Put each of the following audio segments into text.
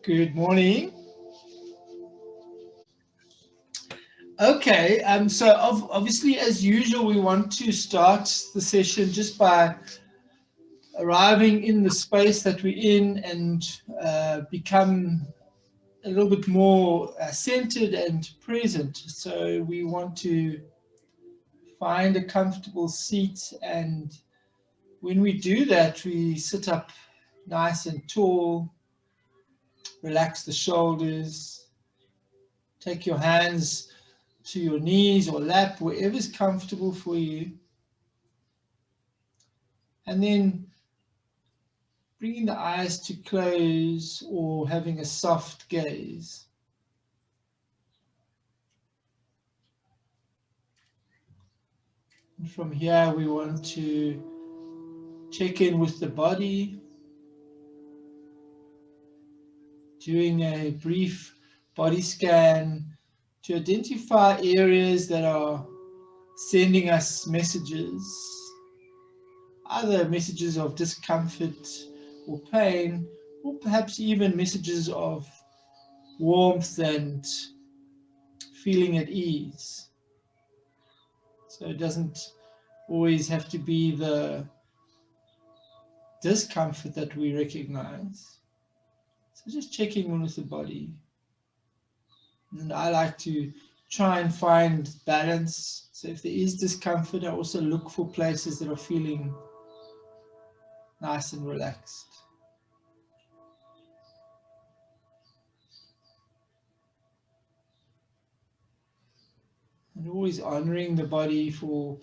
Good morning. Okay, so obviously, as usual, we want to start the session just by arriving in the space that we're in and become a little bit more centered and present. So we want to find a comfortable seat, and when we do that, we sit up nice and tall, relax the shoulders, take your hands to your knees or lap, wherever's comfortable for you. And then bringing the eyes to close or having a soft gaze. And from here, we want to check in with the body, doing a brief body scan to identify areas that are sending us messages, either messages of discomfort or pain, or perhaps even messages of warmth and feeling at ease. So it doesn't always have to be the discomfort that we recognize. So just checking in with the body. And I like to try and find balance. So if there is discomfort, I also look for places that are feeling nice and relaxed. And always honoring the body for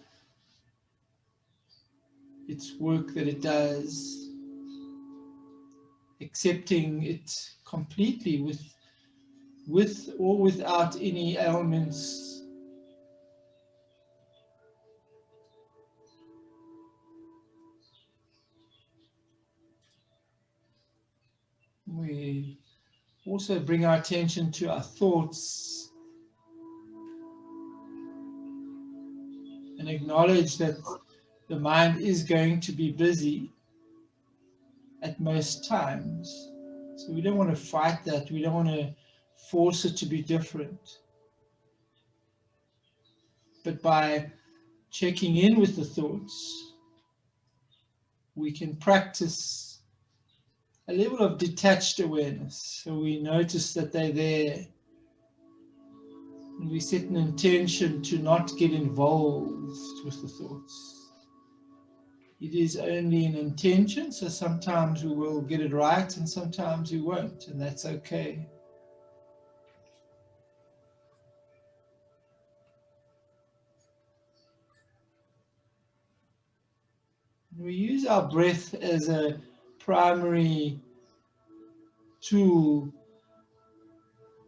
its work that it does, accepting it completely with or without any ailments. We also bring our attention to our thoughts and acknowledge that the mind is going to be busy at most times. So we don't want to fight that. We don't want to force it to be different. But by checking in with the thoughts, we can practice a level of detached awareness. So we notice that they're there. And we set an intention to not get involved with the thoughts. It is only an intention, so sometimes we will get it right and sometimes we won't, and that's okay. We use our breath as a primary tool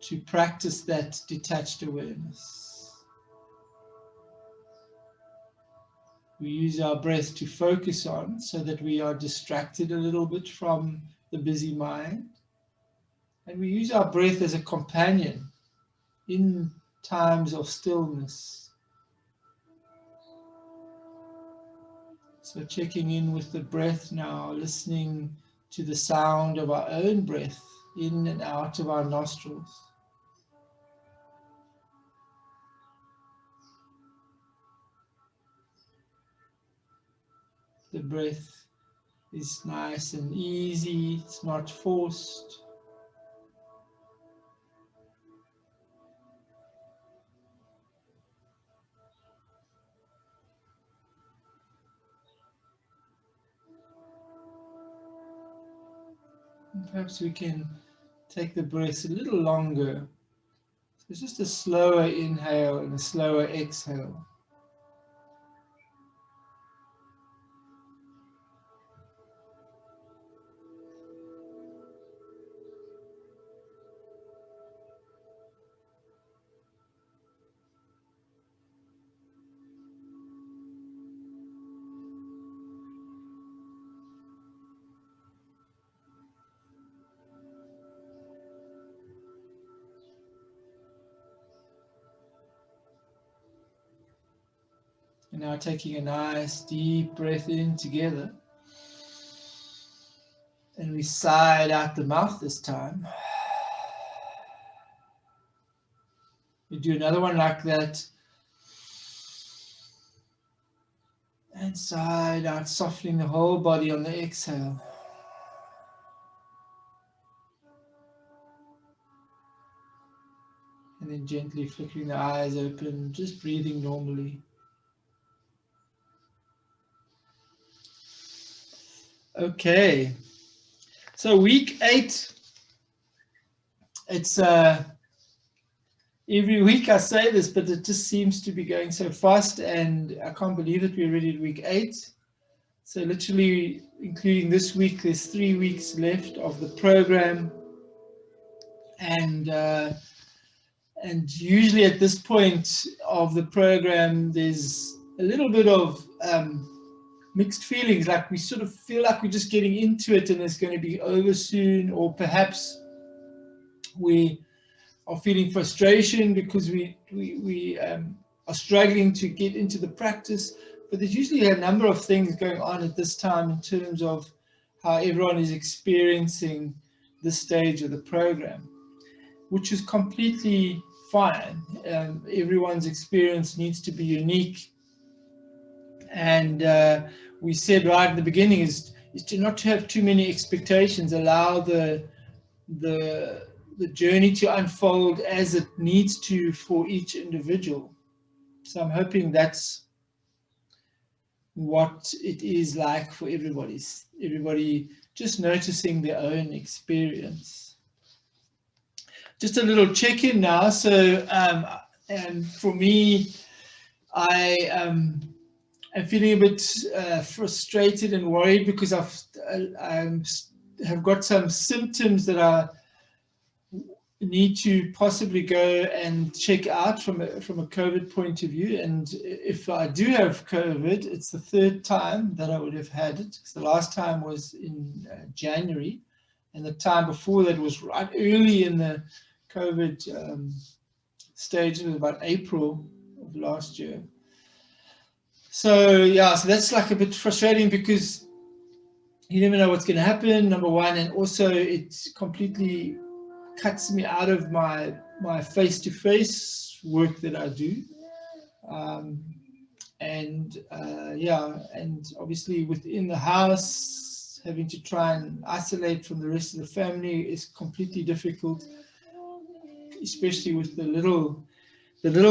to practice that detached awareness. We use our breath to focus on so that we are distracted a little bit from the busy mind. And we use our breath as a companion in times of stillness. So checking in with the breath now, listening to the sound of our own breath in and out of our nostrils. The breath is nice and easy, it's not forced. And perhaps we can take the breath a little longer. So it's just a slower inhale and a slower exhale. And now taking a nice deep breath in together. And we sigh it out the mouth this time. We do another one like that. And sigh it out, softening the whole body on the exhale. And then gently flickering the eyes open, just breathing normally. Okay. So week 8, it's every week I say this, but it just seems to be going so fast, and I can't believe that we're already at week 8. So literally, including this week, there's 3 weeks left of the program, and usually at this point of the program, there's a little bit of mixed feelings, like we sort of feel like we're just getting into it and it's going to be over soon, or perhaps we are feeling frustration because we are struggling to get into the practice. But there's usually a number of things going on at this time in terms of how everyone is experiencing this stage of the program, which is completely fine. Everyone's experience needs to be unique. And we said right at the beginning is to not to have too many expectations, allow the journey to unfold as it needs to for each individual. So I'm hoping that's what it is like for everybody just noticing their own experience. Just a little check-in now. So and for me, I am feeling a bit frustrated and worried because I have got some symptoms that I need to possibly go and check out from a COVID point of view. And if I do have COVID, it's the 3rd time that I would have had it, because the last time was in January, and the time before that was right early in the COVID stage. It was about April of last year. So yeah, so that's like a bit frustrating because you never know what's going to happen, number one, and also it completely cuts me out of my face-to-face work that I do. Yeah, and obviously within the house, having to try and isolate from the rest of the family is completely difficult, especially with the little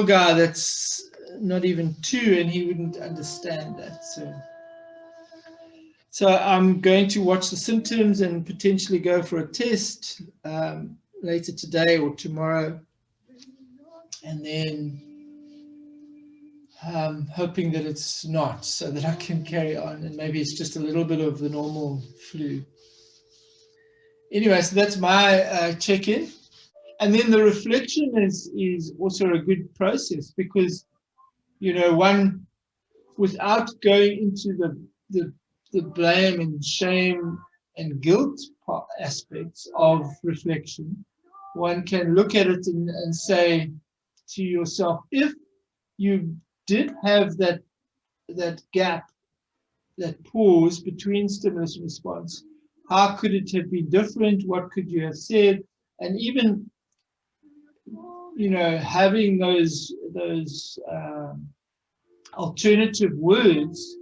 guy that's not even 2, and he wouldn't understand that. So I'm going to watch the symptoms and potentially go for a test later today or tomorrow, and then hoping that it's not, so that I can carry on, and maybe it's just a little bit of the normal flu. Anyway, so that's my check-in. And then the reflection is also a good process, because, you know, one, without going into the blame and shame and guilt aspects of reflection, one can look at it and say to yourself, if you did have that gap, that pause between stimulus and response, how could it have been different? What could you have said? And even, you know, having those alternative words,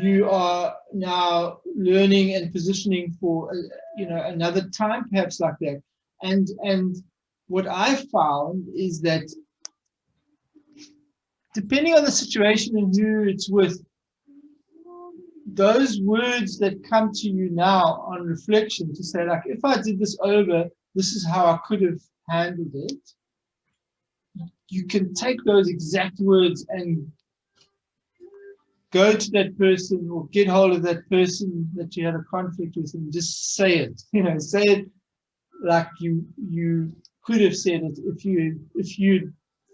you are now learning and positioning for you know, another time perhaps like that. And what I found is that depending on the situation and who it's with, those words that come to you now on reflection to say, like, if I did this over, this is how I could have handled it. You can take those exact words and go to that person or get hold of that person that you had a conflict with and just say it. You know, say it like you could have said it if you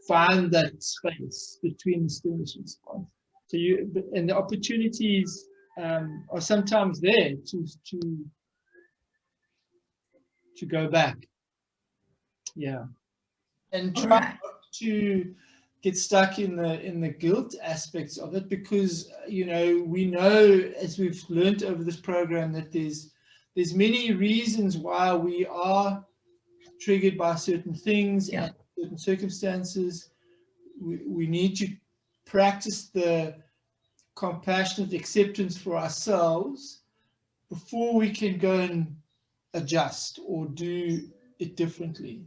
find that space between the stimulus and response. So and the opportunities are sometimes there to go back. Yeah. And try not to get stuck in the guilt aspects of it, because you know, we know, as we've learned over this program, that there's many reasons why we are triggered by certain things and certain circumstances. We need to practice the compassionate acceptance for ourselves before we can go and adjust or do it differently.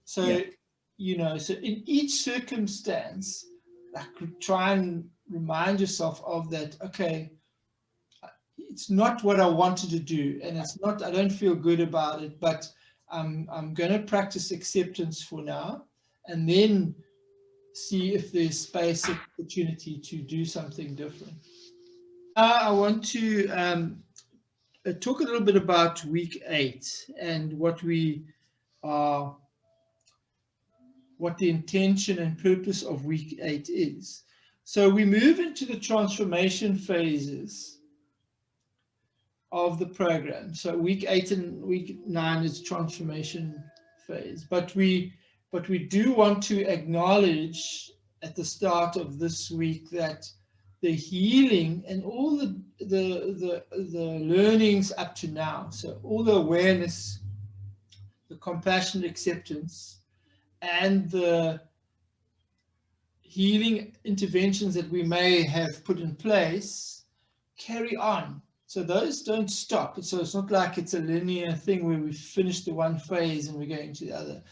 So, you know, so in each circumstance, like, try and remind yourself of that. Okay, it's not what I wanted to do, and it's not, I don't feel good about it, but I'm going to practice acceptance for now, and then see if there's space, opportunity to do something different. I want to talk a little bit about week 8 and what the intention and purpose of week 8 is. So we move into the transformation phases of the program. So week 8 and week 9 is transformation phase, but we do want to acknowledge at the start of this week that the healing and all the learnings up to now, so all the awareness, the compassionate acceptance, and the healing interventions that we may have put in place carry on. So those don't stop. So it's not like it's a linear thing where we finish the one phase and we're going to the other.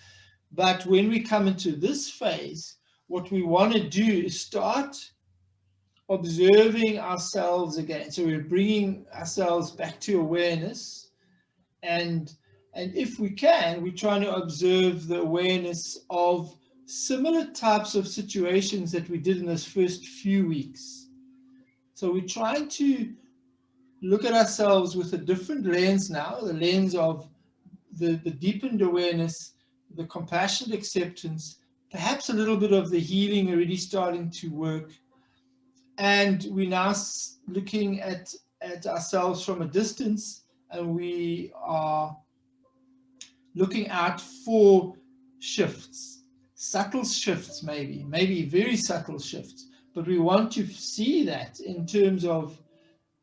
But when we come into this phase, what we want to do is start observing ourselves again. So we're bringing ourselves back to awareness, and if we can, we're trying to observe the awareness of similar types of situations that we did in those first few weeks. So we're trying to look at ourselves with a different lens now, the lens of the deepened awareness, the compassionate acceptance, perhaps a little bit of the healing already starting to work. And we're now looking at ourselves from a distance, and we are looking out for shifts, subtle shifts, maybe very subtle shifts, but we want to see that in terms of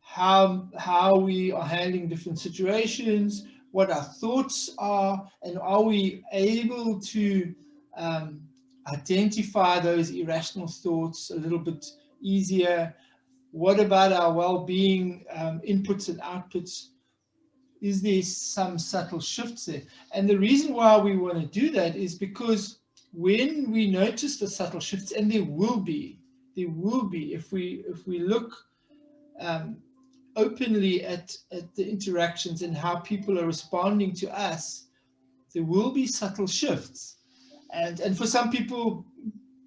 how we are handling different situations, what our thoughts are, and are we able to identify those irrational thoughts a little bit easier? What about our well-being inputs and outputs? Is there some subtle shifts there? And the reason why we want to do that is because when we notice the subtle shifts, and there will be, if we look openly at the interactions and how people are responding to us, there will be subtle shifts. And for some people,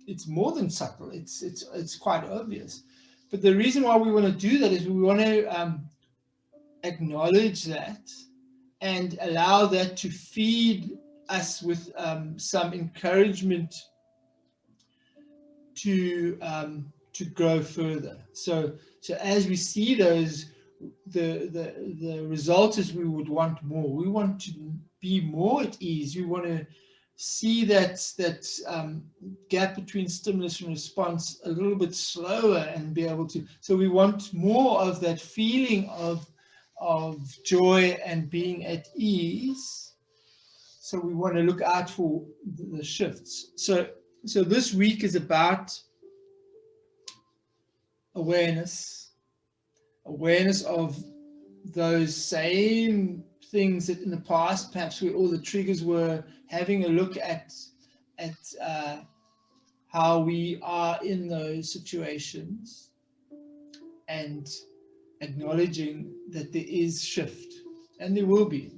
it's more than subtle. It's quite obvious. But the reason why we want to do that is we want to acknowledge that and allow that to feed us with some encouragement to grow further. So as we see those, the result is we would want more. We want to be more at ease. We want to see that gap between stimulus and response a little bit slower and be able to. So we want more of that feeling of joy and being at ease. So we want to look out for the shifts. So this week is about awareness of those same things that in the past, perhaps where all the triggers were, having a look at how we are in those situations and acknowledging that there is shift, and there will be.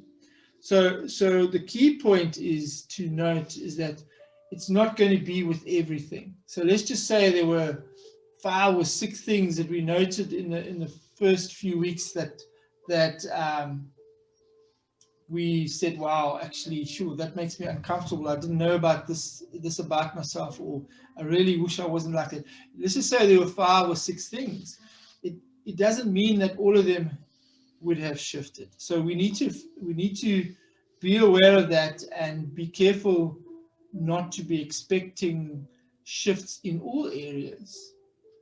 So the key point is to note is that it's not going to be with everything. So let's just say there were 5 or 6 things that we noted in the first few weeks that we said, wow, actually, sure, that makes me uncomfortable. I didn't know about this about myself, or I really wish I wasn't like that. Let's just say there were 5 or 6 things. It doesn't mean that all of them would have shifted. So we need to be aware of that and be careful not to be expecting shifts in all areas.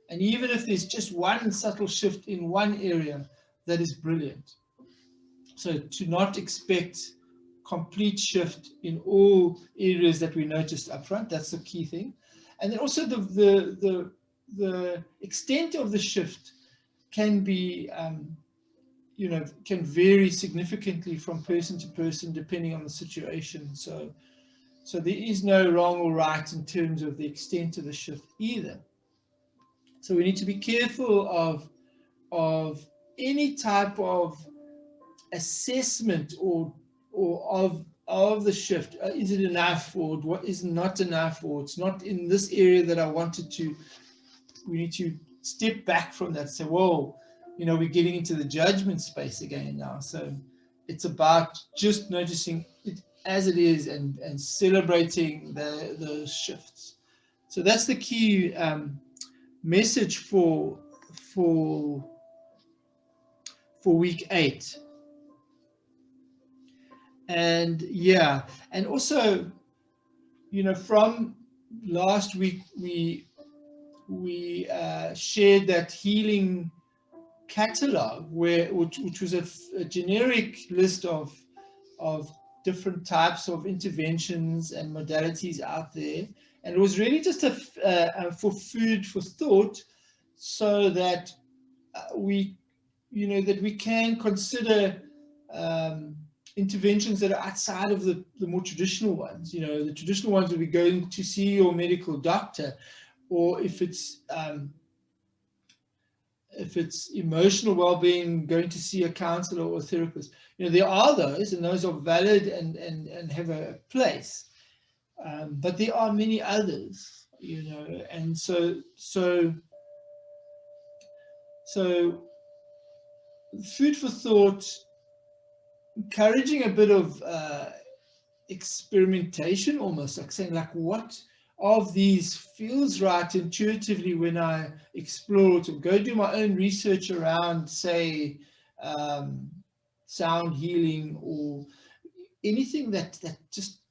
And even if there's just one subtle shift in one area, that is brilliant. So to not expect complete shift in all areas that we noticed up front, that's the key thing. And then also the extent of the shift can be, can vary significantly from person to person depending on the situation. So there is no wrong or right in terms of the extent of the shift either. So we need to be careful of any type of assessment or of the shift. Is it enough, or what is not enough, or it's not in this area that I wanted to. We need to step back from that, say, whoa, we're getting into the judgment space again now. So it's about just noticing it as it is and celebrating the shifts. So that's the key message for week 8. And yeah, and also, from last week we shared that healing catalog, which was a generic list of different types of interventions and modalities out there, and it was really just for food for thought, so that we can consider interventions that are outside of the more traditional ones. The traditional ones would be going to see your medical doctor, or if it's emotional well-being, going to see a counselor or a therapist. There are those, and those are valid and have a place. But there are many others, and so food for thought, encouraging a bit of experimentation, almost like saying, like, what of these feels right intuitively when I explore it, or go do my own research around, say, sound healing, or anything that just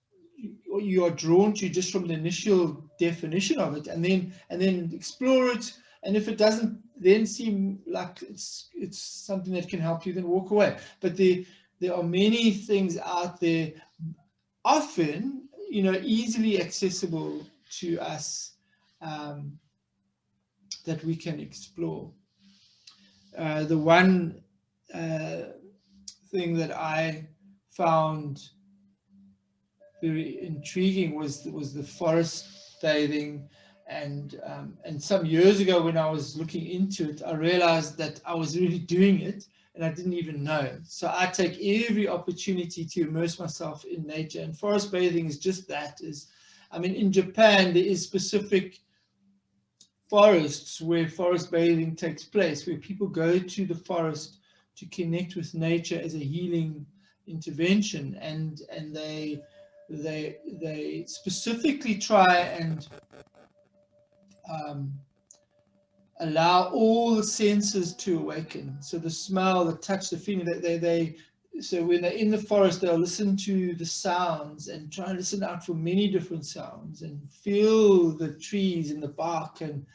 you are drawn to just from the initial definition of it, and then explore it. And if it doesn't then seem like it's something that can help you, then walk away. But there are many things out there, often easily accessible to us, that we can explore. The one thing that I found very intriguing was the forest bathing, and some years ago when I was looking into it, I realized that I was really doing it and I didn't even know. So I take every opportunity to immerse myself in nature, and forest bathing is just that. In Japan there is specific forests where forest bathing takes place, where people go to the forest to connect with nature as a healing intervention, and they specifically try and allow all the senses to awaken. So the smell, the touch, the feeling, so when they're in the forest, they'll listen to the sounds and try and listen out for many different sounds, and feel the trees and the bark, and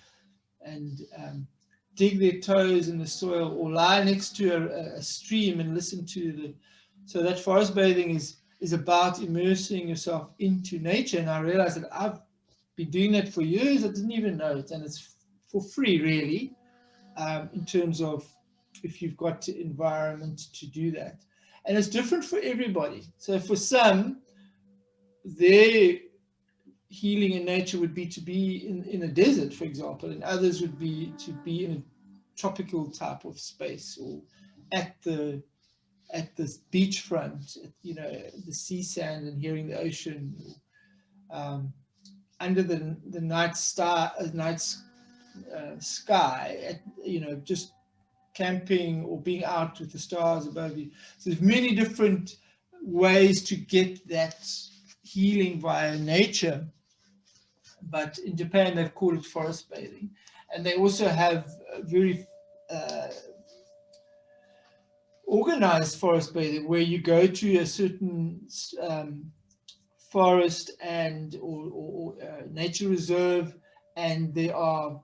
dig their toes in the soil, or lie next to a stream and listen to so that forest bathing is about immersing yourself into nature. And I realized that I've been doing that for years. I didn't even know it, and it's for free, really, in terms of if you've got the environment to do that. And it's different for everybody. So for some, their healing in nature would be to be in a desert, for example, and others would be to be in a tropical type of space, or at the beachfront, the sea sand and hearing the ocean, under the night sky, just camping or being out with the stars above you. So there's many different ways to get that healing via nature. But in Japan, they've called it forest bathing. And they also have very organized forest bathing, where you go to a certain forest or nature reserve, and there are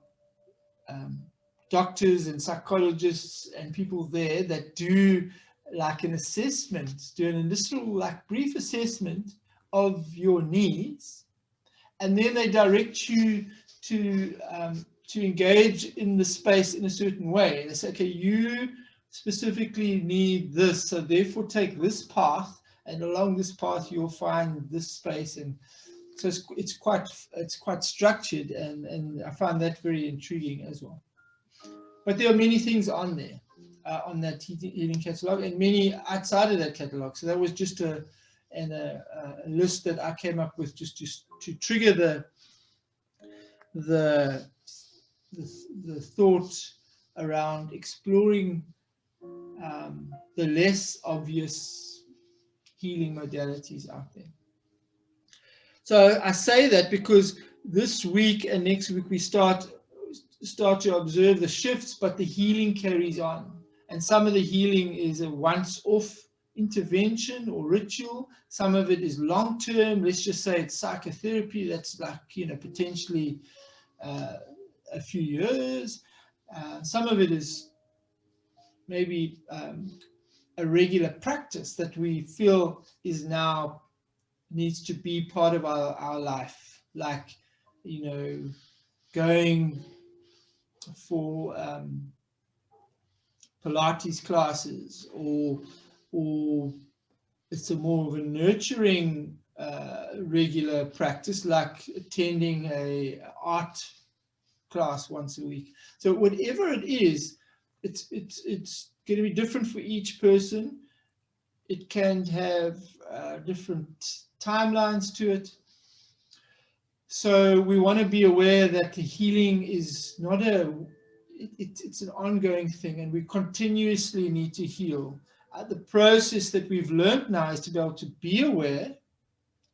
doctors and psychologists and people there that do like an assessment, do an initial like brief assessment of your needs, and then they direct you to engage in the space in a certain way. They say, okay, you specifically need this, so therefore take this path, and along this path you'll find this space. And so it's quite structured, and I find that very intriguing as well. But there are many things on there, on that healing catalog, and many outside of that catalog. So that was just a list that I came up with just to trigger the thought around exploring the less obvious healing modalities out there. So I say that because this week and next week we start to observe the shifts, but the healing carries on. And some of the healing is a once-off intervention or ritual. Some of it is long-term. Let's just say it's psychotherapy. That's like, potentially a few years. Some of it is maybe a regular practice that we feel is now needs to be part of our life, like, going for Pilates classes, or it's a more of a nurturing regular practice, like attending a art class once a week. So whatever it is, it's going to be different for each person. It can have different timelines to it. So we want to be aware that the healing is not it's an ongoing thing, and we continuously need to heal. The process that we've learned now is to be able to be aware,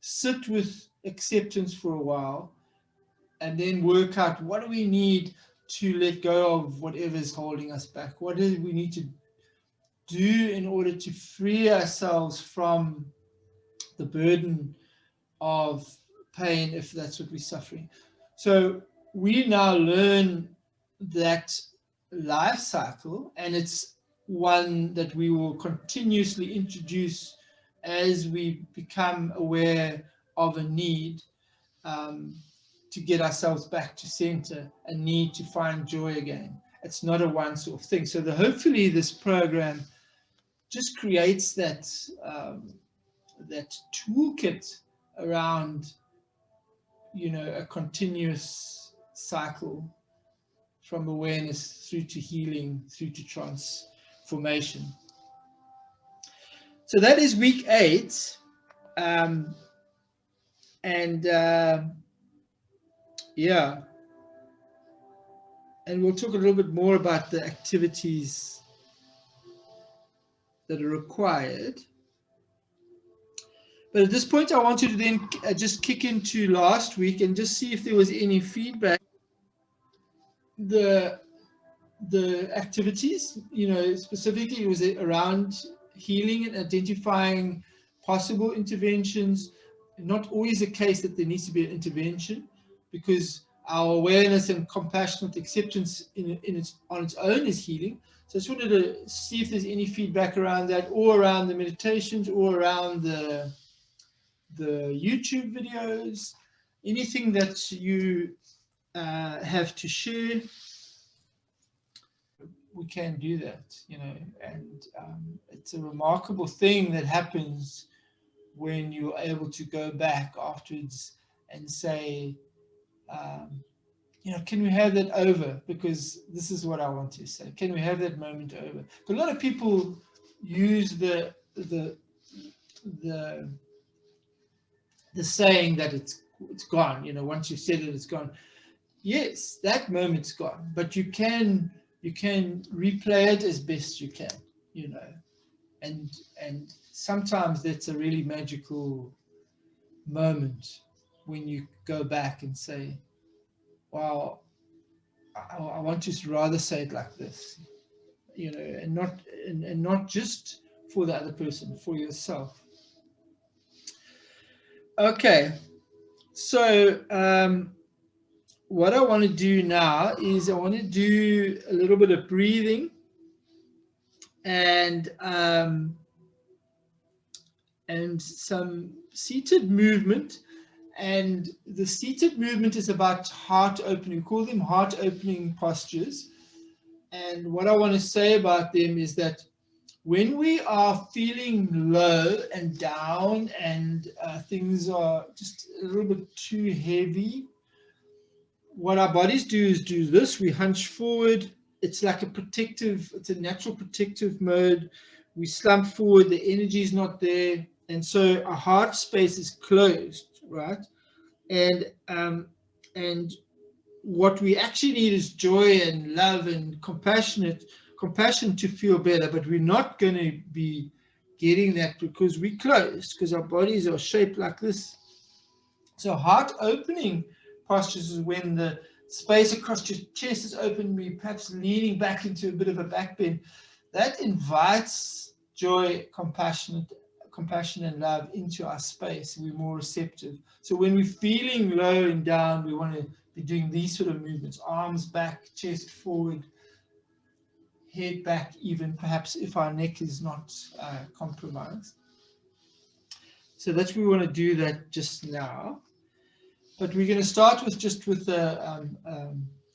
sit with acceptance for a while, and then work out what do we need to let go of whatever is holding us back. What do we need to do in order to free ourselves from the burden of pain, if that's what we're suffering. So we now learn that life cycle, and it's one that we will continuously introduce as we become aware of a need to get ourselves back to center, a need to find joy again. It's not a one-off thing. So hopefully this program just creates that that toolkit around, a continuous cycle from awareness through to healing, through to transformation. So that is week 8. Yeah. And we'll talk a little bit more about the activities that are required. But at this point, I wanted to then just kick into last week and just see if there was any feedback. The activities, specifically, it was around healing and identifying possible interventions. Not always a case that there needs to be an intervention, because our awareness and compassionate acceptance on its own is healing. So I just wanted to see if there's any feedback around that, or around the meditations, or around the YouTube videos, anything that you have to share. We can do that, and it's a remarkable thing that happens when you're able to go back afterwards and say, can we have that over? Because this is what I want to say. Can we have that moment over? Because a lot of people use the saying that it's gone. Once you've said it, it's gone. Yes, that moment's gone, but you can replay it as best you can, and sometimes that's a really magical moment when you go back and say, wow, I want to rather say it like this, and not just for the other person, for yourself. Okay, so what I want to do now is I want to do a little bit of breathing and some seated movement. And the seated movement is about heart opening. We call them heart opening postures. And what I want to say about them is that when we are feeling low and down and things are just a little bit too heavy, what our bodies do is do this. We hunch forward. It's like it's a natural protective mode. We slump forward, the energy is not there. And so our heart space is closed, right? And what we actually need is joy and love and compassion to feel better, but we're not going to be getting that because we're closed, because our bodies are shaped like this. So heart opening postures is when the space across your chest is open, we perhaps leaning back into a bit of a back bend. That invites joy, compassion and love into our space. We're more receptive. So when we're feeling low and down, we want to be doing these sort of movements: arms back, chest forward, head back, even perhaps if our neck is not compromised. So that's we want to do that just now. But we're going to start with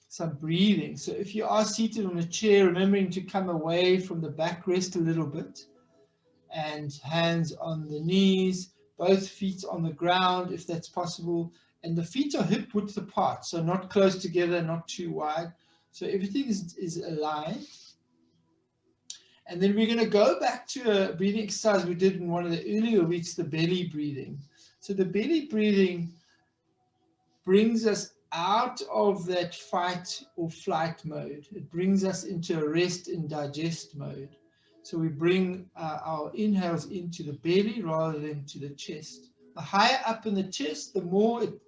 some breathing. So if you are seated on a chair, remembering to come away from the backrest a little bit, and hands on the knees, both feet on the ground if that's possible, and the feet are hip width apart, so not close together, not too wide. So everything is aligned. And then we're going to go back to a breathing exercise we did in one of the earlier weeks, the belly breathing. So the belly breathing brings us out of that fight or flight mode. It brings us into a rest and digest mode. So we bring our inhales into the belly rather than to the chest. The higher up in the chest, the more it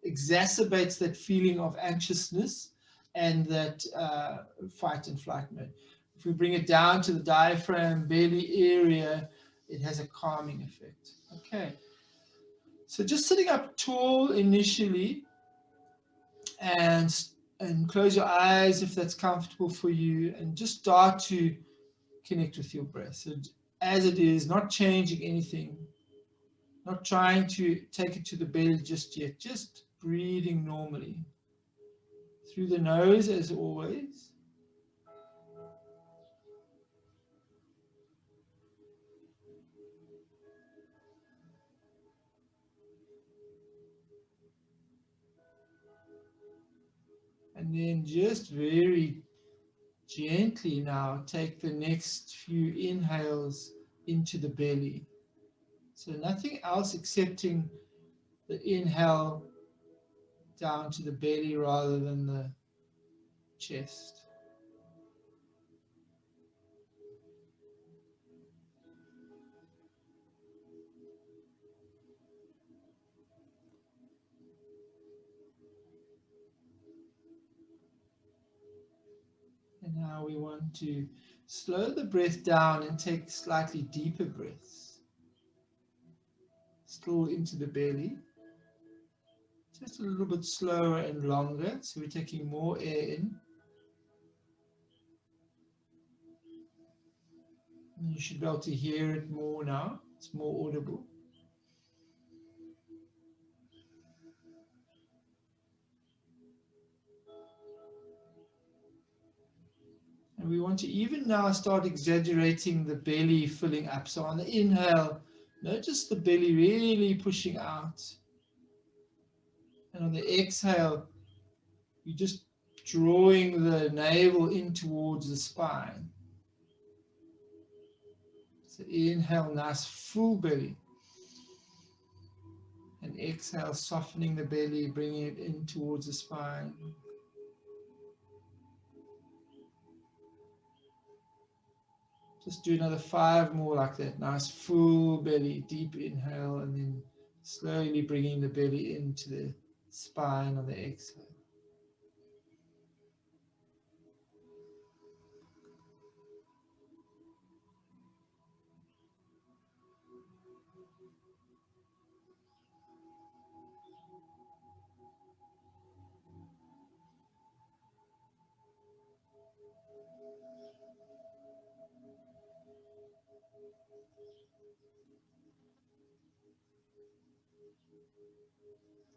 exacerbates that feeling of anxiousness and that fight and flight mode. If we bring it down to the diaphragm, belly area, it has a calming effect. Okay. So just sitting up tall initially, and close your eyes if that's comfortable for you, and just start to connect with your breath. So as it is, not changing anything, not trying to take it to the belly just yet, just breathing normally through the nose as always. And then just very gently now take the next few inhales into the belly. So nothing else excepting the inhale down to the belly rather than the chest. And now we want to slow the breath down and take slightly deeper breaths. Still into the belly. Just a little bit slower and longer. So we're taking more air in. And you should be able to hear it more now. It's more audible. And we want to even now start exaggerating the belly filling up. So on the inhale, notice the belly really pushing out. And on the exhale, you're just drawing the navel in towards the spine. So inhale, nice full belly. And exhale, softening the belly, bringing it in towards the spine. Just do another 5 more like that. Nice full belly, deep inhale, and then slowly bringing the belly into the spine on the exhale.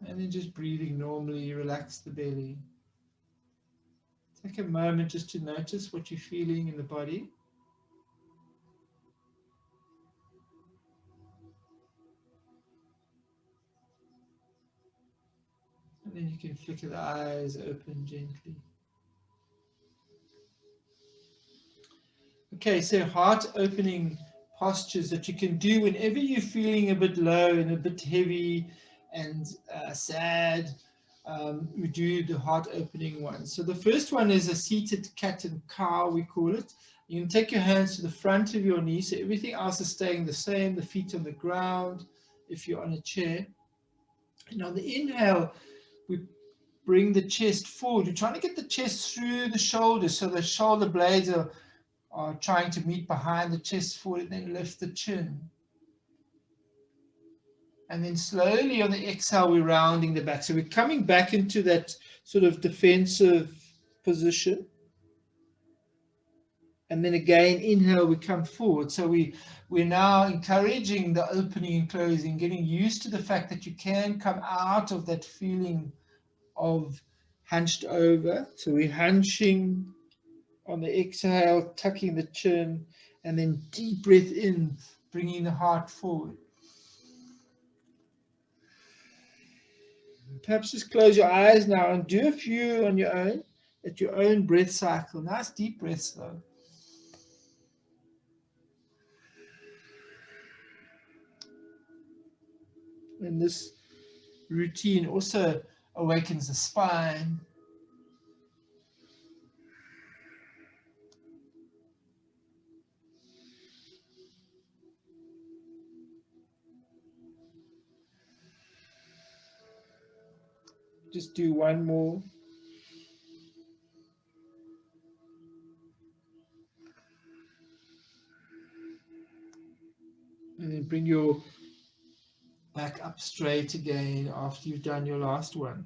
And then just breathing normally, relax the belly. Take a moment just to notice what you're feeling in the body. And then you can flicker the eyes open gently. Okay, so heart opening postures that you can do whenever you're feeling a bit low and a bit heavy and sad. We do the heart opening one. So the first one is a seated cat and cow, we call it. You can take your hands to the front of your knees, so everything else is staying the same, the feet on the ground if you're on a chair. And on the inhale, we bring the chest forward. We're trying to get the chest through the shoulders, so the shoulder blades are trying to meet behind the chest forward, and then lift the chin. And then slowly on the exhale, we're rounding the back. So we're coming back into that sort of defensive position. And then again, inhale, we come forward. So we're now encouraging the opening and closing, getting used to the fact that you can come out of that feeling of hunched over. So we're hunching on the exhale, tucking the chin, and then deep breath in, bringing the heart forward. Perhaps just close your eyes now and do a few on your own, at your own breath cycle. Nice deep breaths though. And this routine also awakens the spine. Just do one more. And then bring your back up straight again after you've done your last one.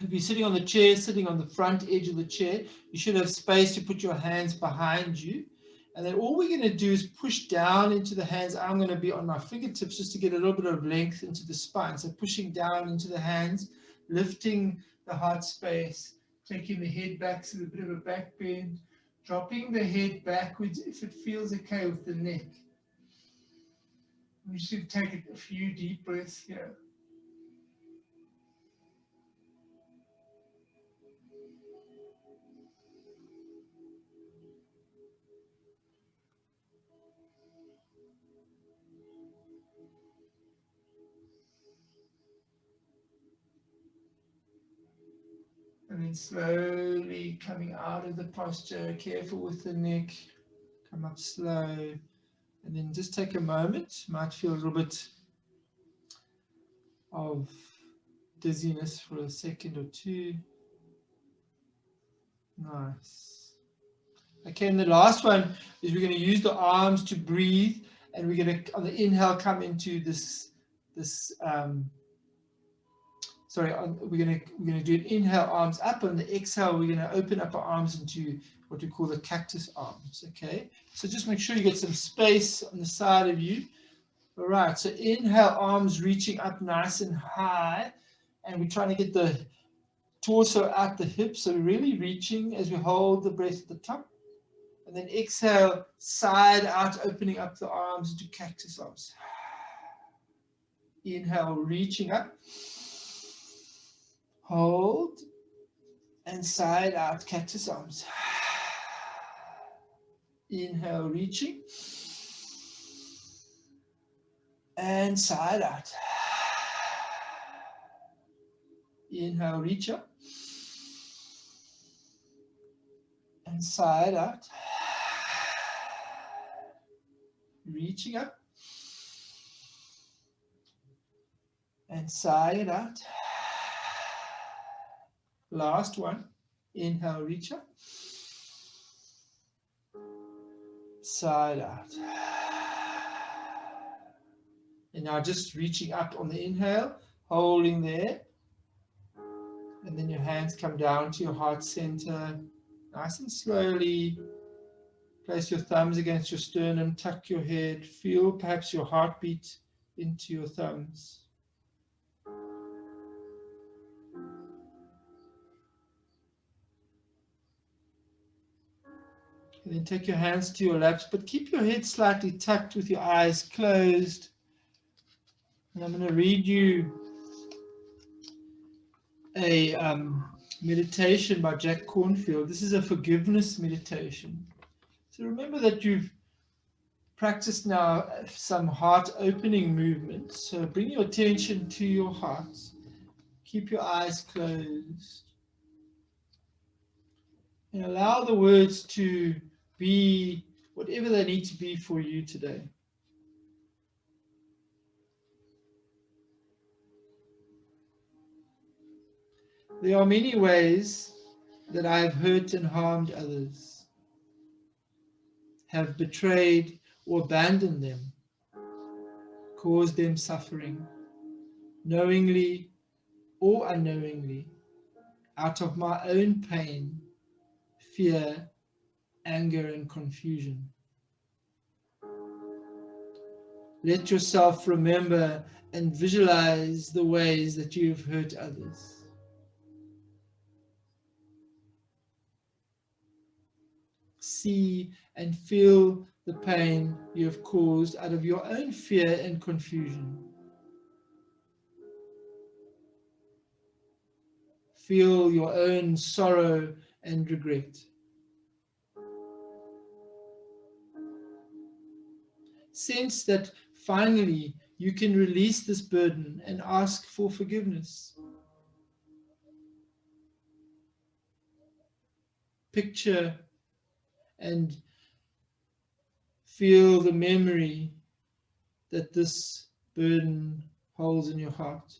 If you're sitting on the chair, sitting on the front edge of the chair, you should have space to put your hands behind you. And then all we're going to do is push down into the hands. I'm going to be on my fingertips just to get a little bit of length into the spine. So pushing down into the hands, lifting the heart space, taking the head back, so a bit of a back bend, dropping the head backwards if it feels okay with the neck. We should take a few deep breaths here. And then slowly coming out of the posture, careful with the neck, come up slow. And then just take a moment. Might feel a little bit of dizziness for a second or two. Nice. Okay, and the last one is we're going to use the arms to breathe, and we're going to, on the inhale, come into we're going to do an inhale, arms up. On the exhale, we're going to open up our arms into what we call the cactus arms. Okay, so just make sure you get some space on the side of you. All right, so inhale, arms reaching up nice and high, and we're trying to get the torso out the hips, so really reaching as we hold the breath at the top. And then exhale, side out, opening up the arms into cactus arms. Inhale, reaching up. Hold. And side out, cactus arms. Inhale, reaching. And side out. Inhale, reach up. And side out. Reaching up. And side out. Last one. Inhale, reach up. Side out. And now just reaching up on the inhale, holding there. And then your hands come down to your heart center. Nice and slowly. Place your thumbs against your sternum, tuck your head. Feel perhaps your heartbeat into your thumbs. And then take your hands to your laps, but keep your head slightly tucked with your eyes closed. And I'm going to read you a meditation by Jack Cornfield. This is a forgiveness meditation. So remember that you've practiced now some heart opening movements. So bring your attention to your heart. Keep your eyes closed. And allow the words to be whatever they need to be for you today. There are many ways that I have hurt and harmed others, have betrayed or abandoned them, caused them suffering, knowingly or unknowingly, out of my own pain, fear, anger, and confusion. Let yourself remember and visualize the ways that you have hurt others. See and feel the pain you have caused out of your own fear and confusion. Feel your own sorrow and regret. Sense that finally you can release this burden and ask for forgiveness. Picture and feel the memory that this burden holds in your heart.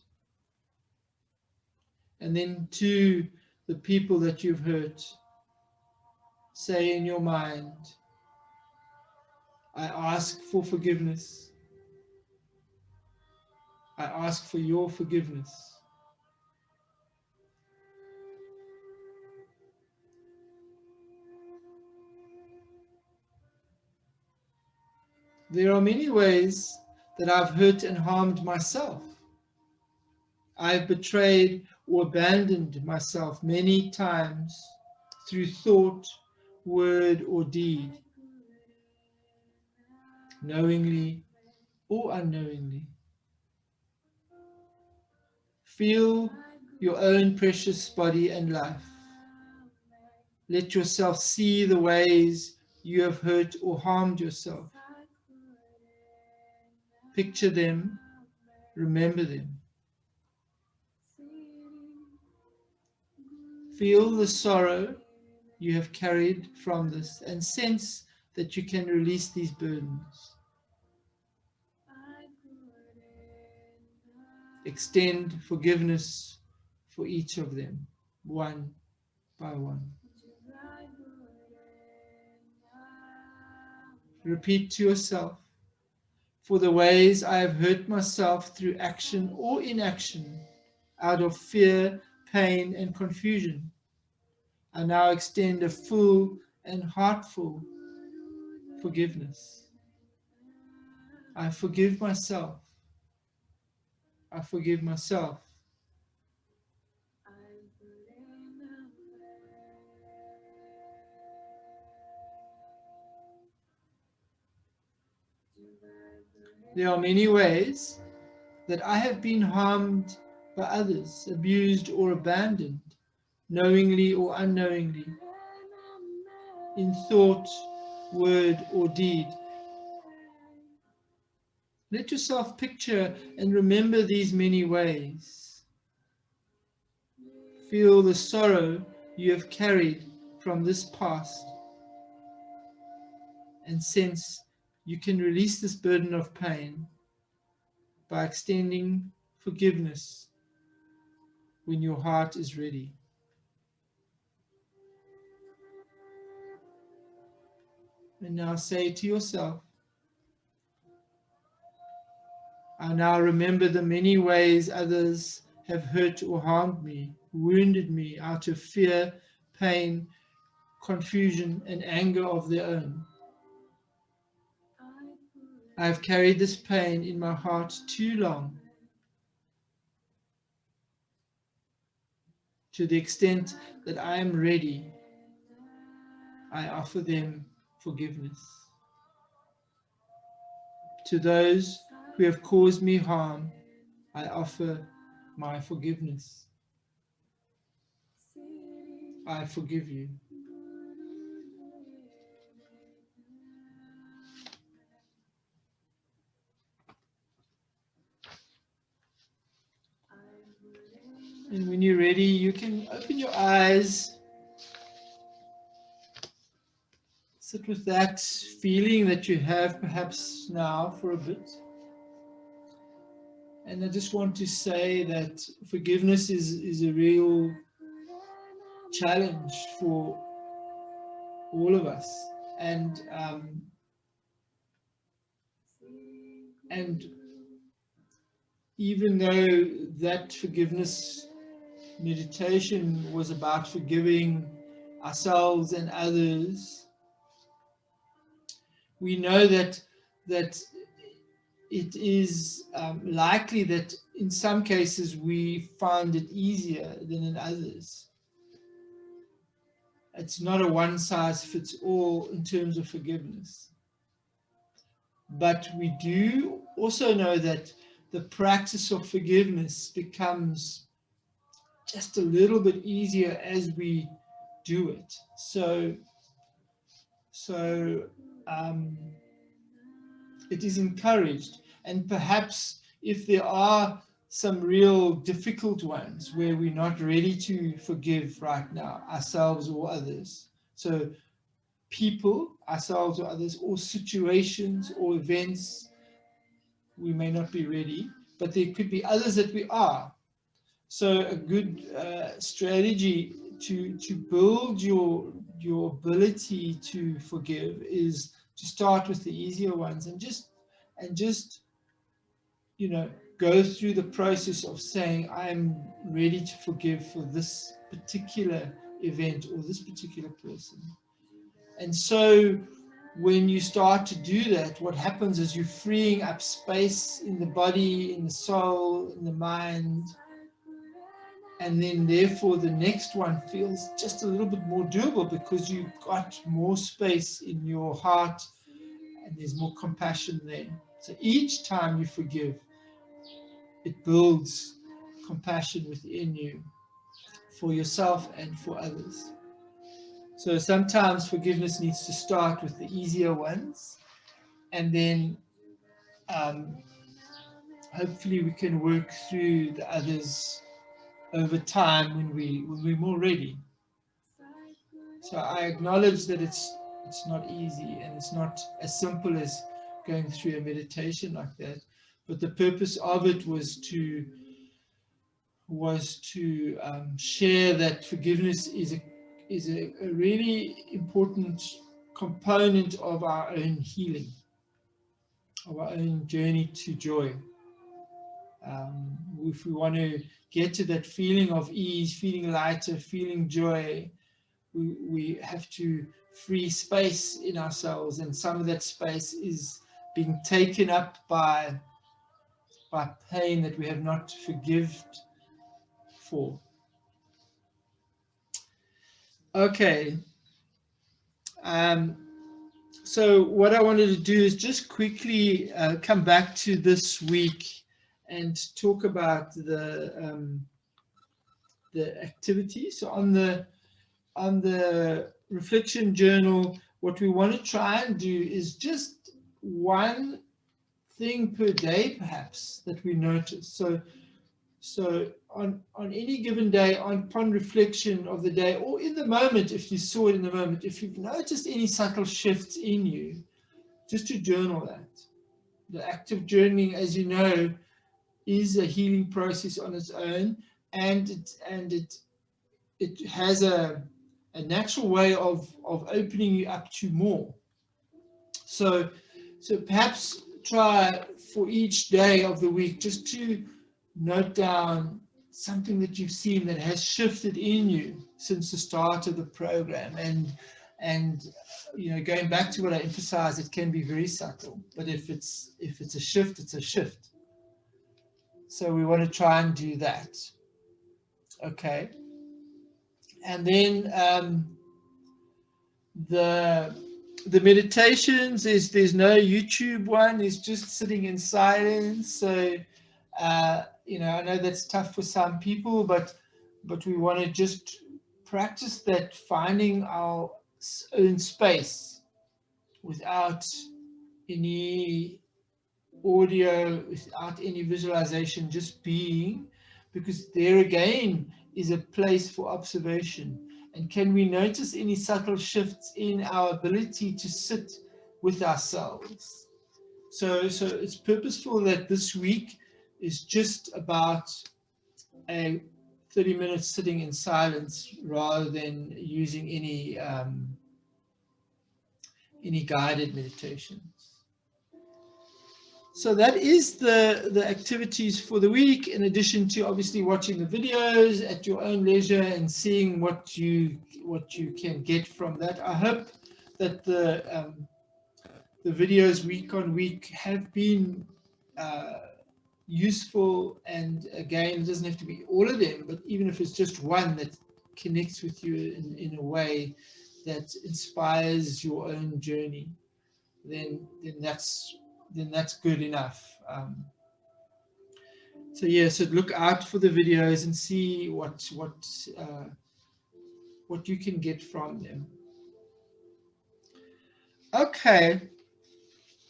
And then to the people that you've hurt, say in your mind, I ask for forgiveness. I ask for your forgiveness. There are many ways that I've hurt and harmed myself. I've betrayed or abandoned myself many times through thought, word, or deed, knowingly or unknowingly. Feel your own precious body and life. Let yourself see the ways you have hurt or harmed yourself. Picture them, remember them. Feel the sorrow you have carried from this and sense that you can release these burdens. Extend forgiveness for each of them, one by one. Repeat to yourself, for the ways I have hurt myself through action or inaction, out of fear, pain, and confusion, I now extend a full and heartful forgiveness. I forgive myself. I forgive myself. There are many ways that I have been harmed by others, abused or abandoned, knowingly or unknowingly, in thought, word, or deed. Let yourself picture and remember these many ways. Feel the sorrow you have carried from this past and sense you can release this burden of pain by extending forgiveness when your heart is ready. And now say to yourself, I now remember the many ways others have hurt or harmed me, wounded me out of fear, pain, confusion, and anger of their own. I have carried this pain in my heart too long, to the extent that I am ready. I offer them forgiveness. To those who have caused me harm, I offer my forgiveness. I forgive you. And when you're ready, you can open your eyes. Sit with that feeling that you have perhaps now for a bit. And I just want to say that forgiveness is a real challenge for all of us. And even though that forgiveness meditation was about forgiving ourselves and others, we know that it is likely that in some cases we find it easier than in others. It's not a one-size-fits-all in terms of forgiveness. But we do also know that the practice of forgiveness becomes just a little bit easier as we do it. So it is encouraged. And perhaps if there are some real difficult ones where we're not ready to forgive right now, ourselves or others. So people, ourselves or others, or situations or events, we may not be ready, but there could be others that we are. So a good strategy to build your ability to forgive is to start with the easier ones and just go through the process of saying, I'm ready to forgive for this particular event or this particular person. And so when you start to do that, what happens is you're freeing up space in the body, in the soul, in the mind. And then therefore the next one feels just a little bit more doable because you've got more space in your heart and there's more compassion there. So each time you forgive, it builds compassion within you for yourself and for others. So sometimes forgiveness needs to start with the easier ones, and then hopefully we can work through the others over time when we're more ready. So I acknowledge that it's not easy and it's not as simple as going through a meditation like that, but the purpose of it was to share that forgiveness is a really important component of our own healing, of our own journey to joy. If we want to get to that feeling of ease, feeling lighter, feeling joy, we have to free space in ourselves, and some of that space is being taken up by pain that we have not forgiven for. Okay. So what I wanted to do is just quickly come back to this week and talk about the activity. So on the reflection journal, what we want to try and do is just one thing per day, perhaps, that we notice. So on any given day, upon reflection of the day, or in the moment, if you saw it in the moment, if you've noticed any subtle shifts in you, just to journal that. The act of journaling, as you know, is a healing process on its own, and it has a natural way of opening you up to more. So perhaps try for each day of the week just to note down something that you've seen that has shifted in you since the start of the program, And going back to what I emphasized, it can be very subtle, but if it's a shift, it's a shift. So we want to try and do that. Okay. And then the meditations, there's no YouTube one. It's just sitting in silence. So I know that's tough for some people, but we want to just practice that, finding our own space without any audio, without any visualization, just being, because there again is a place for observation. And can we notice any subtle shifts in our ability to sit with ourselves? So it's purposeful that this week is just about a 30 minutes sitting in silence rather than using any guided meditations. So that is the activities for the week, in addition to obviously watching the videos at your own leisure and seeing what you can get from that. I hope that the videos week on week have been useful, and again, it doesn't have to be all of them, but even if it's just one that connects with you in a way that inspires your own journey, then that's good enough. So look out for the videos and see what you can get from them. Okay,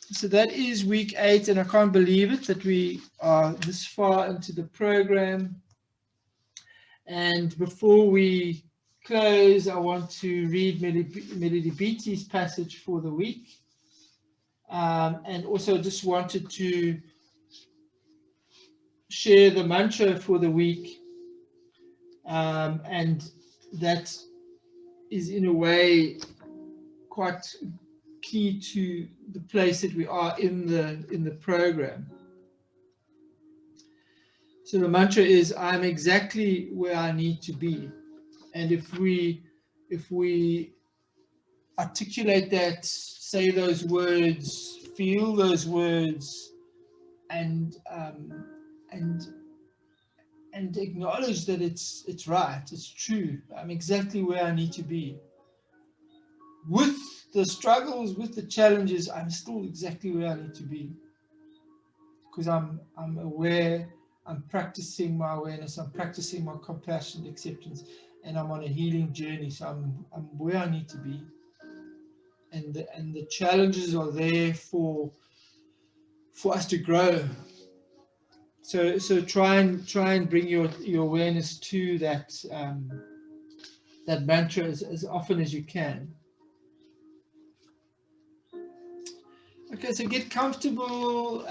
so that is week 8, and I can't believe it that we are this far into the program. And before we close, I want to read Melody Beatty's passage for the week. And also just wanted to share the mantra for the week, and that is in a way quite key to the place that we are in the program. So the mantra is, I'm exactly where I need to be. And if we articulate that, say those words, feel those words, and acknowledge that it's right, it's true. I'm exactly where I need to be. With the struggles, with the challenges, I'm still exactly where I need to be. Because I'm aware, I'm practicing my awareness, I'm practicing my compassion, acceptance, and I'm on a healing journey. So I'm where I need to be. And the challenges are there for us to grow. So try and bring your awareness to that that mantra as often as you can. Okay, so get comfortable.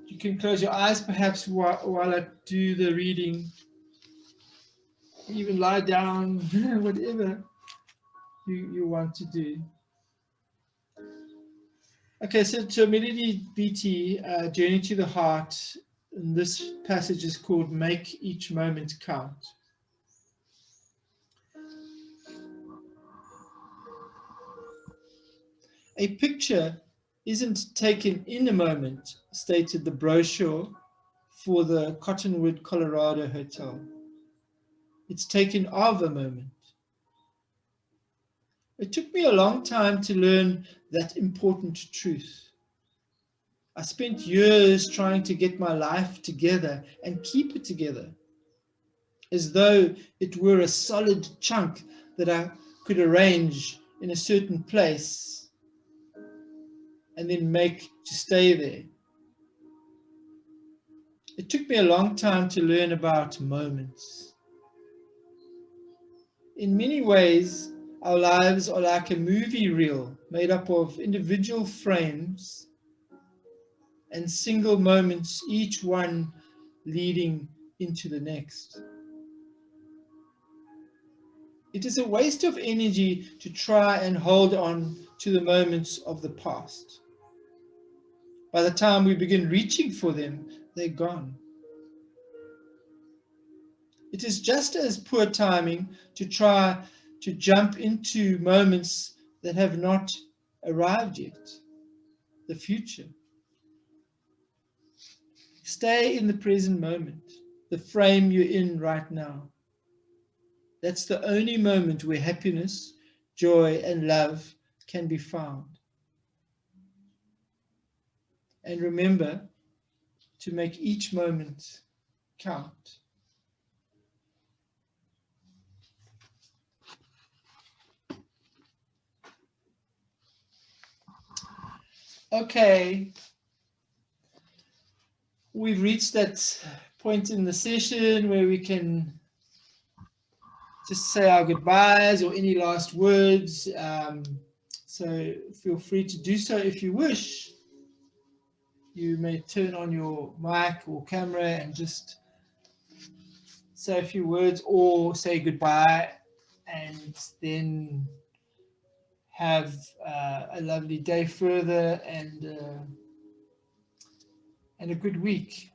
You can close your eyes perhaps while I do the reading. Even lie down, whatever you want to do. Okay, so Melody BT, Journey to the Heart, and this passage is called Make Each Moment Count. A picture isn't taken in a moment, stated the brochure for the Cottonwood, Colorado hotel. It's taken of a moment. It took me a long time to learn that important truth. I spent years trying to get my life together and keep it together, as though it were a solid chunk that I could arrange in a certain place and then make to stay there. It took me a long time to learn about moments. In many ways, our lives are like a movie reel made up of individual frames and single moments, each one leading into the next. It is a waste of energy to try and hold on to the moments of the past. By the time we begin reaching for them, they're gone. It is just as poor timing to try to jump into moments that have not arrived yet, the future. Stay in the present moment, the frame you're in right now. That's the only moment where happiness, joy, and love can be found. And remember to make each moment count. Okay, we've reached that point in the session where we can just say our goodbyes or any last words. So feel free to do so if you wish. You may turn on your mic or camera and just say a few words or say goodbye, and then have a lovely day further and a good week.